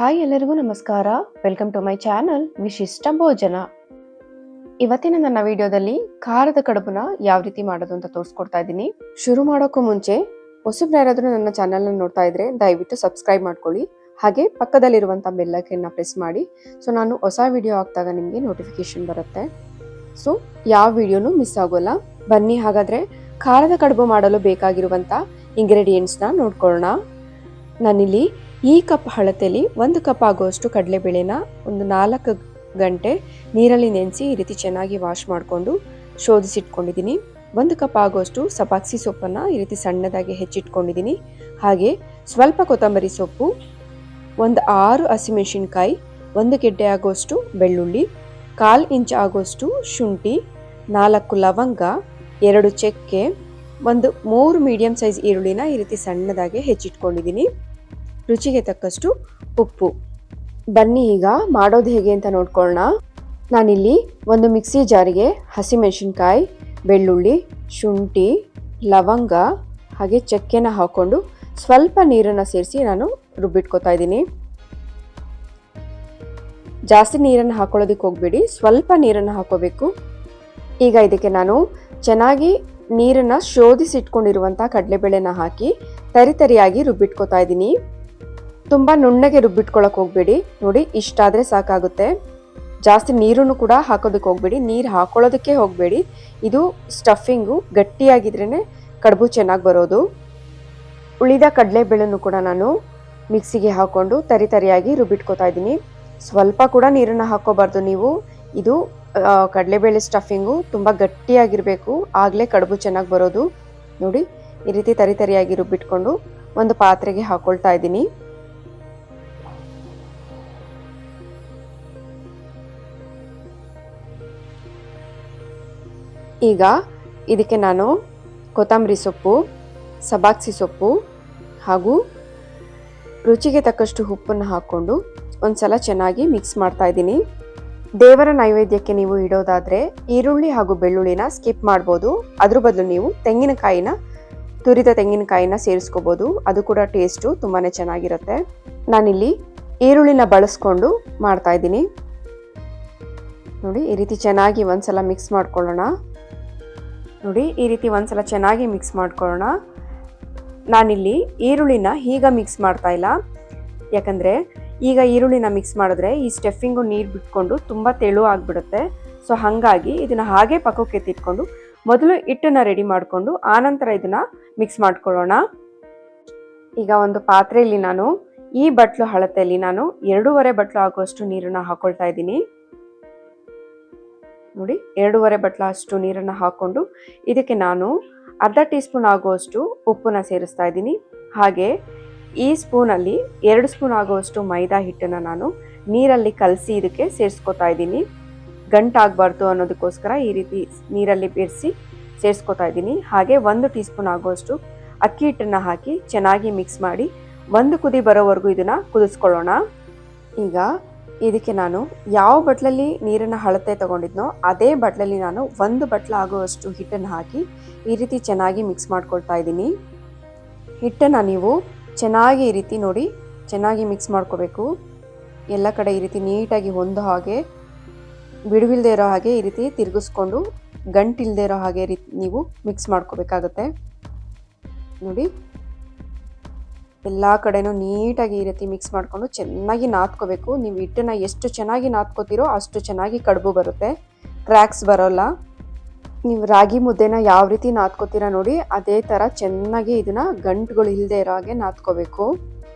Hi ಎಲ್ಲರಿಗೂ ನಮಸ್ಕಾರ. Welcome to my channel ವಿಶಿಷ್ಟ ಭೋಜನ. ಇವತ್ತಿನ ನನ್ನ ವಿಡಿಯೋದಲ್ಲಿ ಖಾರದ ಕಡುಬುನ ಯಾವ ರೀತಿ ಮಾಡೋದು ಅಂತ ತೋರಿಸ್ಕೊಡ್ತಾ ಇದ್ದೀನಿ. ಶುರು ಮಾಡೋಕ್ಕೂ ಮುಂಚೆ ಹೊಸಬ್ರು ಯಾರಾದರೂ ನನ್ನ ಚಾನಲ್ನ ನೋಡ್ತಾ ಇದ್ರೆ ದಯವಿಟ್ಟು ಸಬ್ಸ್ಕ್ರೈಬ್ ಮಾಡ್ಕೊಳ್ಳಿ. ಹಾಗೆ ಪಕ್ಕದಲ್ಲಿರುವಂಥ ಬೆಲ್ ಐಕನ್ನ ಪ್ರೆಸ್ ಮಾಡಿ. ಸೊ ನಾನು ಹೊಸ ವಿಡಿಯೋ ಹಾಕಿದಾಗ ನಿಮಗೆ ನೋಟಿಫಿಕೇಶನ್ ಬರುತ್ತೆ. ಸೊ ಯಾವ ವಿಡಿಯೋನು ಮಿಸ್ ಆಗೋಲ್ಲ. ಬನ್ನಿ ಹಾಗಾದರೆ ಖಾರದ ಕಡುಬು ಮಾಡಲು ಬೇಕಾಗಿರುವಂಥ ಇಂಗ್ರೀಡಿಯೆಂಟ್ಸ್ನ ನೋಡ್ಕೊಳ್ಳೋಣ. ನಾನಿಲ್ಲಿ ಈ ಕಪ್ ಅಳತೆಯಲ್ಲಿ 1 ಕಪ್ ಆಗುವಷ್ಟು ಕಡಲೆಬೇಳೆನ ಒಂದು 4 ಗಂಟೆ ನೀರಲ್ಲಿ ನೆನೆಸಿ ಈ ರೀತಿ ಚೆನ್ನಾಗಿ ವಾಶ್ ಮಾಡಿಕೊಂಡು ಶೋಧಿಸಿಟ್ಕೊಂಡಿದ್ದೀನಿ. 1 ಕಪ್ ಆಗುವಷ್ಟು ಸಬ್ಬಾಕ್ಸಿ ಸೊಪ್ಪನ್ನು ಈ ರೀತಿ ಸಣ್ಣದಾಗಿ ಹೆಚ್ಚಿಟ್ಕೊಂಡಿದ್ದೀನಿ. ಹಾಗೆ ಸ್ವಲ್ಪ ಕೊತ್ತಂಬರಿ ಸೊಪ್ಪು, ಒಂದು 6 ಹಸಿಮೆಣಸಿನ್ಕಾಯಿ, 1 ಗೆಡ್ಡೆ ಆಗುವಷ್ಟು ಬೆಳ್ಳುಳ್ಳಿ, 1/4 ಇಂಚ್ ಆಗುವಷ್ಟು ಶುಂಠಿ, 4 ಲವಂಗ, 2 ಚಕ್ಕೆ, ಒಂದು 3 ಮೀಡಿಯಂ ಸೈಜ್ ಈರುಳ್ಳಿನ ಈ ರೀತಿ ಸಣ್ಣದಾಗಿ ಹೆಚ್ಚಿಟ್ಕೊಂಡಿದ್ದೀನಿ. ರುಚಿಗೆ ತಕ್ಕಷ್ಟು ಉಪ್ಪು. ಬನ್ನಿ ಈಗ ಮಾಡೋದು ಹೇಗೆ ಅಂತ ನೋಡ್ಕೊಳ್ಳೋಣ. ನಾನಿಲ್ಲಿ ಒಂದು ಮಿಕ್ಸಿ ಜಾರಿಗೆ ಹಸಿಮೆಣಸಿನ್ಕಾಯಿ, ಬೆಳ್ಳುಳ್ಳಿ, ಶುಂಠಿ, ಲವಂಗ ಹಾಗೆ ಚಕ್ಕೆನ ಹಾಕ್ಕೊಂಡು ಸ್ವಲ್ಪ ನೀರನ್ನು ಸೇರಿಸಿ ನಾನು ರುಬ್ಬಿಟ್ಕೊತಾ ಇದ್ದೀನಿ. ಜಾಸ್ತಿ ನೀರನ್ನು ಹಾಕೊಳ್ಳೋದಕ್ಕೆ ಹೋಗಬೇಡಿ, ಸ್ವಲ್ಪ ನೀರನ್ನು ಹಾಕೋಬೇಕು. ಈಗ ಇದಕ್ಕೆ ನಾನು ಚೆನ್ನಾಗಿ ನೀರನ್ನು ಶೋಧಿಸಿಟ್ಕೊಂಡಿರುವಂಥ ಕಡಲೆಬೇಳೆನ ಹಾಕಿ ತರಿಯಾಗಿ ರುಬ್ಬಿಟ್ಕೊತಾ ಇದ್ದೀನಿ. ತುಂಬ ನುಣ್ಣಗೆ ರುಬ್ಬಿಟ್ಕೊಳ್ಳೋಕೆ ಹೋಗಬೇಡಿ. ನೋಡಿ ಇಷ್ಟಾದರೆ ಸಾಕಾಗುತ್ತೆ. ಜಾಸ್ತಿ ನೀರನ್ನು ಕೂಡ ಹಾಕೋದಕ್ಕೆ ಹೋಗಬೇಡಿ, ನೀರು ಹಾಕೊಳ್ಳೋದಕ್ಕೆ ಹೋಗಬೇಡಿ. ಇದು ಸ್ಟಫಿಂಗು ಗಟ್ಟಿಯಾಗಿದ್ರೇ ಕಡುಬು ಚೆನ್ನಾಗಿ ಬರೋದು. ಉಳಿದ ಕಡಲೆಬೇಳೆನೂ ಕೂಡ ನಾನು ಮಿಕ್ಸಿಗೆ ಹಾಕ್ಕೊಂಡು ತರಿಯಾಗಿ ರುಬ್ಬಿಟ್ಕೊತಾ ಇದ್ದೀನಿ. ಸ್ವಲ್ಪ ಕೂಡ ನೀರನ್ನು ಹಾಕೋಬಾರ್ದು ನೀವು. ಇದು ಕಡಲೆಬೇಳೆ ಸ್ಟಫಿಂಗು ತುಂಬ ಗಟ್ಟಿಯಾಗಿರಬೇಕು, ಆಗಲೇ ಕಡುಬು ಚೆನ್ನಾಗಿ ಬರೋದು. ನೋಡಿ ಈ ರೀತಿ ತರಿಯಾಗಿ ರುಬ್ಬಿಟ್ಕೊಂಡು ಒಂದು ಪಾತ್ರೆಗೆ ಹಾಕ್ಕೊಳ್ತಾ ಇದ್ದೀನಿ. ಈಗ ಇದಕ್ಕೆ ನಾನು ಕೊತ್ತಂಬರಿ ಸೊಪ್ಪು, ಸಬ್ಬಾಕ್ಸಿ ಸೊಪ್ಪು ಹಾಗೂ ರುಚಿಗೆ ತಕ್ಕಷ್ಟು ಉಪ್ಪನ್ನು ಹಾಕ್ಕೊಂಡು ಒಂದ್ಸಲ ಚೆನ್ನಾಗಿ ಮಿಕ್ಸ್ ಮಾಡ್ತಾ ಇದ್ದೀನಿ. ದೇವರ ನೈವೇದ್ಯಕ್ಕೆ ನೀವು ಇಡೋದಾದರೆ ಈರುಳ್ಳಿ ಹಾಗೂ ಬೆಳ್ಳುಳ್ಳಿನ ಸ್ಕಿಪ್ ಮಾಡ್ಬೋದು. ಅದ್ರ ಬದಲು ನೀವು ತುರಿದ ತೆಂಗಿನಕಾಯಿನ ಸೇರಿಸ್ಕೋಬೋದು. ಅದು ಕೂಡ ಟೇಸ್ಟು ತುಂಬಾ ಚೆನ್ನಾಗಿರುತ್ತೆ. ನಾನಿಲ್ಲಿ ಈರುಳ್ಳಿನ ಬಳಸ್ಕೊಂಡು ಮಾಡ್ತಾ ಇದ್ದೀನಿ. ನೋಡಿ ಈ ರೀತಿ ಚೆನ್ನಾಗಿ ಒಂದ್ಸಲ ಮಿಕ್ಸ್ ಮಾಡ್ಕೊಳ್ಳೋಣ. ನೋಡಿ ಈ ರೀತಿ ಒಂದ್ಸಲ ಚೆನ್ನಾಗಿ ಮಿಕ್ಸ್ ಮಾಡ್ಕೊಳ್ಳೋಣ. ನಾನಿಲ್ಲಿ ಈರುಳ್ಳಿನ ಈಗ ಮಿಕ್ಸ್ ಮಾಡ್ತಾ ಇಲ್ಲ, ಯಾಕಂದರೆ ಈಗ ಈರುಳ್ಳಿನ ಮಿಕ್ಸ್ ಮಾಡಿದ್ರೆ ಈ ಸ್ಟಫಿಂಗು ನೀರು ಬಿಟ್ಕೊಂಡು ತುಂಬ ತೆಳು ಆಗಿಬಿಡುತ್ತೆ. ಸೊ ಹಾಗಾಗಿ ಇದನ್ನು ಹಾಗೆ ಪಕ್ಕಕ್ಕೆ ಎತ್ತಿಟ್ಕೊಂಡು ಮೊದಲು ಹಿಟ್ಟನ್ನು ರೆಡಿ ಮಾಡಿಕೊಂಡು ಆನಂತರ ಇದನ್ನು ಮಿಕ್ಸ್ ಮಾಡ್ಕೊಳ್ಳೋಣ. ಈಗ ಒಂದು ಪಾತ್ರೆಯಲ್ಲಿ ನಾನು ಈ ಬಟ್ಲು ಅಳತೆಯಲ್ಲಿ ನಾನು 2.5 ಬಟ್ಲು ಆಗುವಷ್ಟು ನೀರನ್ನು ಹಾಕೊಳ್ತಾ ಇದ್ದೀನಿ. ನೋಡಿ 2.5 ಬಟ್ಲು ಅಷ್ಟು ನೀರನ್ನು ಹಾಕ್ಕೊಂಡು ಇದಕ್ಕೆ ನಾನು ಅರ್ಧ ಟೀ ಸ್ಪೂನ್ ಆಗುವಷ್ಟು ಉಪ್ಪನ್ನು ಸೇರಿಸ್ತಾ ಇದ್ದೀನಿ. ಹಾಗೆ ಈ ಸ್ಪೂನಲ್ಲಿ 2 ಸ್ಪೂನ್ ಆಗುವಷ್ಟು ಮೈದಾ ಹಿಟ್ಟನ್ನು ನಾನು ನೀರಲ್ಲಿ ಕಲಸಿ ಇದಕ್ಕೆ ಸೇರಿಸ್ಕೊತಾ ಇದ್ದೀನಿ. ಗಂಟಾಗಬಾರ್ದು ಅನ್ನೋದಕ್ಕೋಸ್ಕರ ಈ ರೀತಿ ನೀರಲ್ಲಿ ಬೆರೆಸಿ ಸೇರಿಸ್ಕೊತಾ ಇದ್ದೀನಿ. ಹಾಗೆ 1 ಟೀ ಸ್ಪೂನ್ ಆಗುವಷ್ಟು ಅಕ್ಕಿ ಹಿಟ್ಟನ್ನು ಹಾಕಿ ಚೆನ್ನಾಗಿ ಮಿಕ್ಸ್ ಮಾಡಿ 1 ಕುದಿ ಬರೋವರೆಗೂ ಇದನ್ನು ಕುದಿಸ್ಕೊಳ್ಳೋಣ. ಈಗ ಇದಕ್ಕೆ ನಾನು ಯಾವ ಬಟ್ಲಲ್ಲಿ ನೀರನ್ನು ಅಳತೆ ತಗೊಂಡಿದ್ನೋ ಅದೇ ಬಟ್ಲಲ್ಲಿ ನಾನು 1 ಬಟ್ಲು ಆಗುವಷ್ಟು ಹಿಟ್ಟನ್ನು ಹಾಕಿ ಈ ರೀತಿ ಚೆನ್ನಾಗಿ ಮಿಕ್ಸ್ ಮಾಡ್ಕೊಳ್ತಾ ಇದ್ದೀನಿ. ಹಿಟ್ಟನ್ನು ನೀವು ಚೆನ್ನಾಗಿ ಈ ರೀತಿ ನೋಡಿ ಚೆನ್ನಾಗಿ ಮಿಕ್ಸ್ ಮಾಡ್ಕೋಬೇಕು. ಎಲ್ಲ ಕಡೆ ಈ ರೀತಿ ನೀಟಾಗಿ ಹೊಂದೋ ಹಾಗೆ, ಬಿಡುವಿಲ್ಲದೆ ಇರೋ ಹಾಗೆ ಈ ರೀತಿ ತಿರುಗಿಸ್ಕೊಂಡು ಗಂಟಿಲ್ಲದೆ ಇರೋ ಹಾಗೆ ನೀವು ಮಿಕ್ಸ್ ಮಾಡ್ಕೋಬೇಕಾಗತ್ತೆ. ನೋಡಿ ಎಲ್ಲ ಕಡೆನೂ ನೀಟಾಗಿ ಈ ರೀತಿ ಮಿಕ್ಸ್ ಮಾಡಿಕೊಂಡು ಚೆನ್ನಾಗಿ ನಾದ್ಕೋಬೇಕು. ನೀವು ಹಿಟ್ಟನ್ನು ಎಷ್ಟು ಚೆನ್ನಾಗಿ ನಾದ್ಕೋತೀರೋ ಅಷ್ಟು ಚೆನ್ನಾಗಿ ಕಡುಬು ಬರುತ್ತೆ, ಕ್ರ್ಯಾಕ್ಸ್ ಬರೋಲ್ಲ. ನೀವು ರಾಗಿ ಮುದ್ದೆನ ಯಾವ ರೀತಿ ನಾದ್ಕೋತೀರಾ ನೋಡಿ ಅದೇ ಥರ ಚೆನ್ನಾಗಿ ಇದನ್ನು ಗಂಟುಗಳು ಇಲ್ಲದೆ ಇರೋ ಹಾಗೆ ನಾದ್ಕೋಬೇಕು.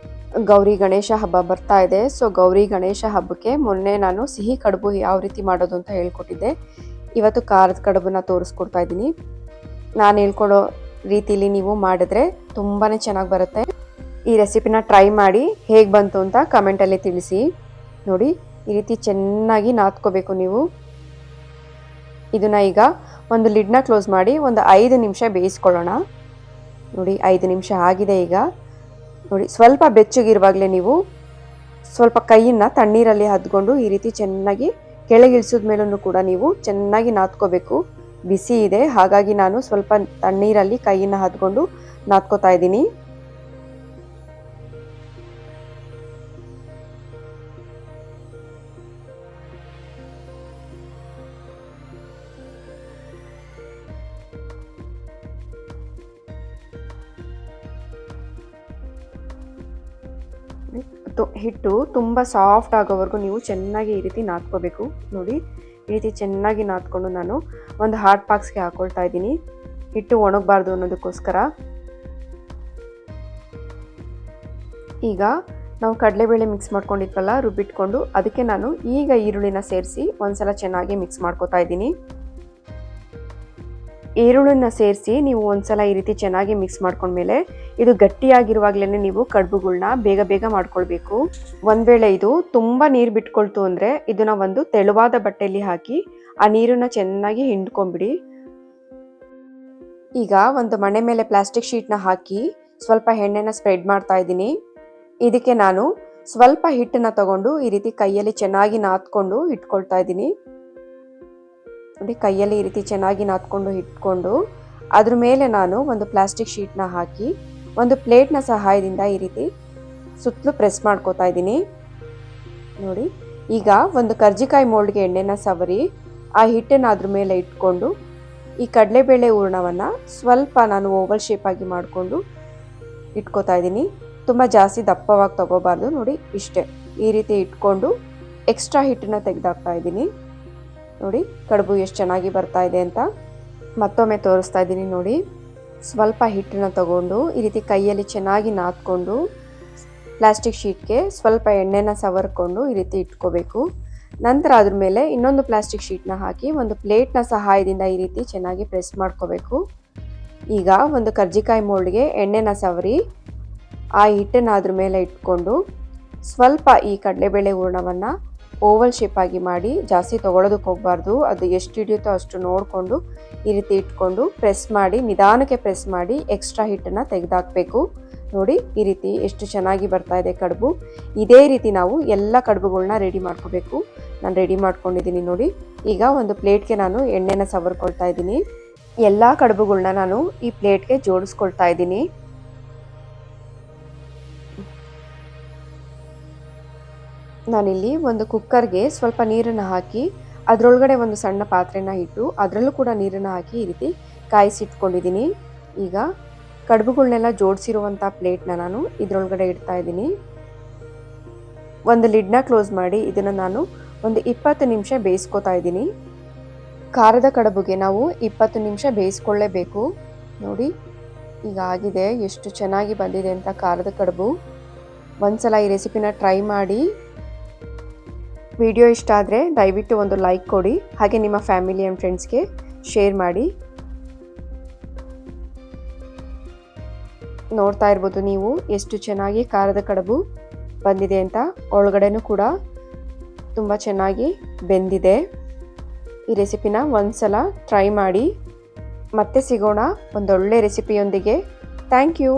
ಗೌರಿ ಗಣೇಶ ಹಬ್ಬ ಬರ್ತಾ ಇದೆ. ಸೊ ಗೌರಿ ಗಣೇಶ ಹಬ್ಬಕ್ಕೆ ಮೊನ್ನೆ ನಾನು ಸಿಹಿ ಕಡುಬು ಯಾವ ರೀತಿ ಮಾಡೋದು ಅಂತ ಹೇಳ್ಕೊಟ್ಟಿದ್ದೆ. ಇವತ್ತು ಖಾರದ ಕಡುಬನ್ನ ತೋರಿಸ್ಕೊಡ್ತಾ ಇದ್ದೀನಿ. ನಾನು ಹೇಳ್ಕೊಡೋ ರೀತಿಲಿ ನೀವು ಮಾಡಿದ್ರೆ ತುಂಬಾ ಚೆನ್ನಾಗಿ ಬರುತ್ತೆ. ಈ ರೆಸಿಪಿನ ಟ್ರೈ ಮಾಡಿ ಹೇಗೆ ಬಂತು ಅಂತ ಕಮೆಂಟಲ್ಲಿ ತಿಳಿಸಿ. ನೋಡಿ ಈ ರೀತಿ ಚೆನ್ನಾಗಿ ನಾದ್ಕೋಬೇಕು ನೀವು. ಇದನ್ನು ಈಗ ಒಂದು ಲಿಡ್ನ ಕ್ಲೋಸ್ ಮಾಡಿ ಒಂದು 5 ನಿಮಿಷ ಬೇಯಿಸ್ಕೊಳ್ಳೋಣ. ನೋಡಿ 5 ನಿಮಿಷ ಆಗಿದೆ. ಈಗ ನೋಡಿ ಸ್ವಲ್ಪ ಬೆಚ್ಚಗಿರುವಾಗಲೇ ನೀವು ಸ್ವಲ್ಪ ಕೈಯನ್ನು ತಣ್ಣೀರಲ್ಲಿ ಹದ್ಕೊಂಡು ಈ ರೀತಿ ಚೆನ್ನಾಗಿ ಕೆಳಗಿಳಿಸಿದ ಮೇಲೂ ಕೂಡ ನೀವು ಚೆನ್ನಾಗಿ ನಾದ್ಕೋಬೇಕು. ಬಿಸಿ ಇದೆ, ಹಾಗಾಗಿ ನಾನು ಸ್ವಲ್ಪ ತಣ್ಣೀರಲ್ಲಿ ಕೈಯನ್ನು ಹದ್ಕೊಂಡು ನಾದ್ಕೋತಾ ಇದ್ದೀನಿ. ಹಿಟ್ಟು ತುಂಬ ಸಾಫ್ಟ್ ಆಗೋವರೆಗೂ ನೀವು ಚೆನ್ನಾಗಿ ಈ ರೀತಿ ನಾದ್ಕೋಬೇಕು. ನೋಡಿ, ಈ ರೀತಿ ಚೆನ್ನಾಗಿ ನಾದ್ಕೊಂಡು ನಾನು ಒಂದು ಹಾಟ್ ಬಾಕ್ಸ್ಗೆ ಹಾಕೊಳ್ತಾ ಇದ್ದೀನಿ. ಹಿಟ್ಟು ಒಣಗಬಾರ್ದು ಅನ್ನೋದಕ್ಕೋಸ್ಕರ. ಈಗ ನಾವು ಕಡಲೆಬೇಳೆ ಮಿಕ್ಸ್ ಮಾಡ್ಕೊಂಡಿದ್ವಲ್ಲ, ರುಬ್ಬಿಟ್ಕೊಂಡು, ಅದಕ್ಕೆ ನಾನು ಈಗ ಈರುಳ್ಳಿನ ಸೇರಿಸಿ ಒಂದ್ಸಲ ಚೆನ್ನಾಗಿ ಮಿಕ್ಸ್ ಮಾಡ್ಕೊತಾ ಇದ್ದೀನಿ. ಈರುಳ್ಳಿನ ಸೇರಿಸಿ ನೀವು ಒಂದ್ಸಲ ಈ ರೀತಿ ಚೆನ್ನಾಗಿ ಮಿಕ್ಸ್ ಮಾಡ್ಕೊಂಡ್ಮೇಲೆ ಇದು ಗಟ್ಟಿಯಾಗಿರುವಾಗಲೇ ನೀವು ಕಡುಬುಗಳನ್ನ ಬೇಗ ಬೇಗ ಮಾಡ್ಕೊಳ್ಬೇಕು. ಒಂದ್ ವೇಳೆ ಇದು ತುಂಬಾ ನೀರು ಬಿಟ್ಕೊಳ್ತು ಅಂದ್ರೆ ಇದನ್ನ ಒಂದು ತೆಳುವಾದ ಬಟ್ಟೆಯಲ್ಲಿ ಹಾಕಿ ಆ ನೀರನ್ನ ಚೆನ್ನಾಗಿ ಹಿಂಡ್ಕೊಂಡ್ಬಿಡಿ. ಈಗ ಒಂದು ಮಣೆ ಮೇಲೆ ಪ್ಲಾಸ್ಟಿಕ್ ಶೀಟ್ನ ಹಾಕಿ ಸ್ವಲ್ಪ ಎಣ್ಣೆನ ಸ್ಪ್ರೆಡ್ ಮಾಡ್ತಾ ಇದ್ದೀನಿ. ಇದಕ್ಕೆ ನಾನು ಸ್ವಲ್ಪ ಹಿಟ್ಟನ್ನ ತಗೊಂಡು ಈ ರೀತಿ ಕೈಯಲ್ಲಿ ಚೆನ್ನಾಗಿ ನಾದ್ಕೊಂಡು ಇಟ್ಕೊಳ್ತಾ ಇದ್ದೀನಿ. ನೋಡಿ, ಕೈಯಲ್ಲಿ ಈ ರೀತಿ ಚೆನ್ನಾಗಿ ನಾದ್ಕೊಂಡು ಇಟ್ಕೊಂಡು ಅದ್ರ ಮೇಲೆ ನಾನು ಒಂದು ಪ್ಲಾಸ್ಟಿಕ್ ಶೀಟ್ನ ಹಾಕಿ ಒಂದು ಪ್ಲೇಟ್ನ ಸಹಾಯದಿಂದ ಈ ರೀತಿ ಸುತ್ತಲೂ ಪ್ರೆಸ್ ಮಾಡ್ಕೋತಾ ಇದ್ದೀನಿ. ನೋಡಿ, ಈಗ ಒಂದು ಕರ್ಜಿಕಾಯಿ ಮೋಲ್ಡ್ಗೆ ಎಣ್ಣೆನ ಸವರಿ ಆ ಹಿಟ್ಟನ್ನು ಅದ್ರ ಮೇಲೆ ಇಟ್ಕೊಂಡು ಈ ಕಡಲೆಬೇಳೆ ಹೂರಣವನ್ನು ಸ್ವಲ್ಪ ನಾನು ಓವಲ್ ಶೇಪ್ ಆಗಿ ಮಾಡಿಕೊಂಡು ಇಟ್ಕೋತಾ ಇದ್ದೀನಿ. ತುಂಬ ಜಾಸ್ತಿ ದಪ್ಪವಾಗಿ ತಗೋಬಾರ್ದು. ನೋಡಿ, ಇಷ್ಟೇ ಈ ರೀತಿ ಇಟ್ಕೊಂಡು ಎಕ್ಸ್ಟ್ರಾ ಹಿಟ್ಟನ್ನ ತೆಗೆದಾಕ್ತಾ ಇದ್ದೀನಿ. ನೋಡಿ, ಕಡುಬು ಎಷ್ಟು ಚೆನ್ನಾಗಿ ಬರ್ತಾ ಇದೆ ಅಂತ ಮತ್ತೊಮ್ಮೆ ತೋರಿಸ್ತಾ ಇದ್ದೀನಿ. ನೋಡಿ, ಸ್ವಲ್ಪ ಹಿಟ್ಟನ್ನ ತಗೊಂಡು ಈ ರೀತಿ ಕೈಯಲ್ಲಿ ಚೆನ್ನಾಗಿ ನಾದ್ಕೊಂಡು ಪ್ಲಾಸ್ಟಿಕ್ ಶೀಟ್ಗೆ ಸ್ವಲ್ಪ ಎಣ್ಣೆನ ಸವರ್ಕೊಂಡು ಈ ರೀತಿ ಇಟ್ಕೋಬೇಕು. ನಂತರ ಅದ್ರ ಮೇಲೆ ಇನ್ನೊಂದು ಪ್ಲಾಸ್ಟಿಕ್ ಶೀಟ್ನ ಹಾಕಿ ಒಂದು ಪ್ಲೇಟ್ನ ಸಹಾಯದಿಂದ ಈ ರೀತಿ ಚೆನ್ನಾಗಿ ಪ್ರೆಸ್ ಮಾಡ್ಕೋಬೇಕು. ಈಗ ಒಂದು ಕರ್ಜಿಕಾಯಿ ಮೋಲ್ಡ್ಗೆ ಎಣ್ಣೆನ ಸವರಿ ಆ ಹಿಟ್ಟನ್ನು ಅದ್ರ ಮೇಲೆ ಇಟ್ಕೊಂಡು ಸ್ವಲ್ಪ ಈ ಕಡಲೆಬೇಳೆ ಹೂರಣವನ್ನು ಓವಲ್ ಶೇಪ್ ಆಗಿ ಮಾಡಿ, ಜಾಸ್ತಿ ತೊಗೊಳೋದಕ್ಕೆ ಹೋಗಬಾರ್ದು, ಅದು ಎಷ್ಟು ಹಿಡಿಯುತ್ತೋ ಅಷ್ಟು ನೋಡಿಕೊಂಡು ಈ ರೀತಿ ಇಟ್ಕೊಂಡು ಪ್ರೆಸ್ ಮಾಡಿ, ನಿಧಾನಕ್ಕೆ ಪ್ರೆಸ್ ಮಾಡಿ ಎಕ್ಸ್ಟ್ರಾ ಹಿಟ್ಟನ್ನು ತೆಗೆದಾಕಬೇಕು. ನೋಡಿ, ಈ ರೀತಿ ಎಷ್ಟು ಚೆನ್ನಾಗಿ ಬರ್ತಾ ಇದೆ ಕಡುಬು. ಇದೇ ರೀತಿ ನಾವು ಎಲ್ಲ ಕಡುಬುಗಳನ್ನ ರೆಡಿ ಮಾಡ್ಕೋಬೇಕು. ನಾನು ರೆಡಿ ಮಾಡ್ಕೊಂಡಿದ್ದೀನಿ. ನೋಡಿ, ಈಗ ಒಂದು ಪ್ಲೇಟ್ಗೆ ನಾನು ಎಣ್ಣೆನ ಸವರ್ಕೊಳ್ತಾ ಇದ್ದೀನಿ. ಎಲ್ಲ ಕಡುಬುಗಳನ್ನ ನಾನು ಈ ಪ್ಲೇಟ್ಗೆ ಜೋಡಿಸ್ಕೊಳ್ತಾ ಇದ್ದೀನಿ. ನಾನಿಲ್ಲಿ ಒಂದು ಕುಕ್ಕರ್ಗೆ ಸ್ವಲ್ಪ ನೀರನ್ನು ಹಾಕಿ ಅದರೊಳಗಡೆ ಒಂದು ಸಣ್ಣ ಪಾತ್ರೆನ ಇಟ್ಟು ಅದರಲ್ಲೂ ಕೂಡ ನೀರನ್ನು ಹಾಕಿ ಈ ರೀತಿ ಕಾಯಿಸಿಟ್ಕೊಂಡಿದ್ದೀನಿ. ಈಗ ಕಡುಬುಗಳನ್ನೆಲ್ಲ ಜೋಡಿಸಿರುವಂಥ ಪ್ಲೇಟ್ನ ನಾನು ಇದರೊಳಗಡೆ ಇಡ್ತಾ ಇದ್ದೀನಿ. ಒಂದು ಲಿಡ್ನ ಕ್ಲೋಸ್ ಮಾಡಿ ಇದನ್ನು ನಾನು ಒಂದು 20 ನಿಮಿಷ ಬೇಯಿಸ್ಕೊತಾ ಇದ್ದೀನಿ. ಖಾರದ ಕಡುಬುಗೆ ನಾವು 20 ನಿಮಿಷ ಬೇಯಿಸ್ಕೊಳ್ಳೇಬೇಕು. ನೋಡಿ, ಈಗ ಆಗಿದೆ, ಎಷ್ಟು ಚೆನ್ನಾಗಿ ಬಂದಿದೆ ಅಂತ ಖಾರದ ಕಡುಬು. ಒಂದ್ಸಲ ಈ ರೆಸಿಪಿನ ಟ್ರೈ ಮಾಡಿ. ವಿಡಿಯೋ ಇಷ್ಟ ಆದರೆ ದಯವಿಟ್ಟು ಒಂದು ಲೈಕ್ ಕೊಡಿ, ಹಾಗೆ ನಿಮ್ಮ ಫ್ಯಾಮಿಲಿ ಆ್ಯಂಡ್ ಫ್ರೆಂಡ್ಸ್ಗೆ ಶೇರ್ ಮಾಡಿ. ನೋಡ್ತಾ ಇರ್ಬೋದು ನೀವು ಎಷ್ಟು ಚೆನ್ನಾಗಿ ಖಾರದ ಕಡುಬು ಬಂದಿದೆ ಅಂತ. ಒಳಗಡೆನೂ ಕೂಡ ತುಂಬ ಚೆನ್ನಾಗಿ ಬೆಂದಿದೆ. ಈ ರೆಸಿಪಿನ ಒಂದ್ಸಲ ಟ್ರೈ ಮಾಡಿ. ಮತ್ತೆ ಸಿಗೋಣ ಒಂದೊಳ್ಳೆ ರೆಸಿಪಿಯೊಂದಿಗೆ. Thank you.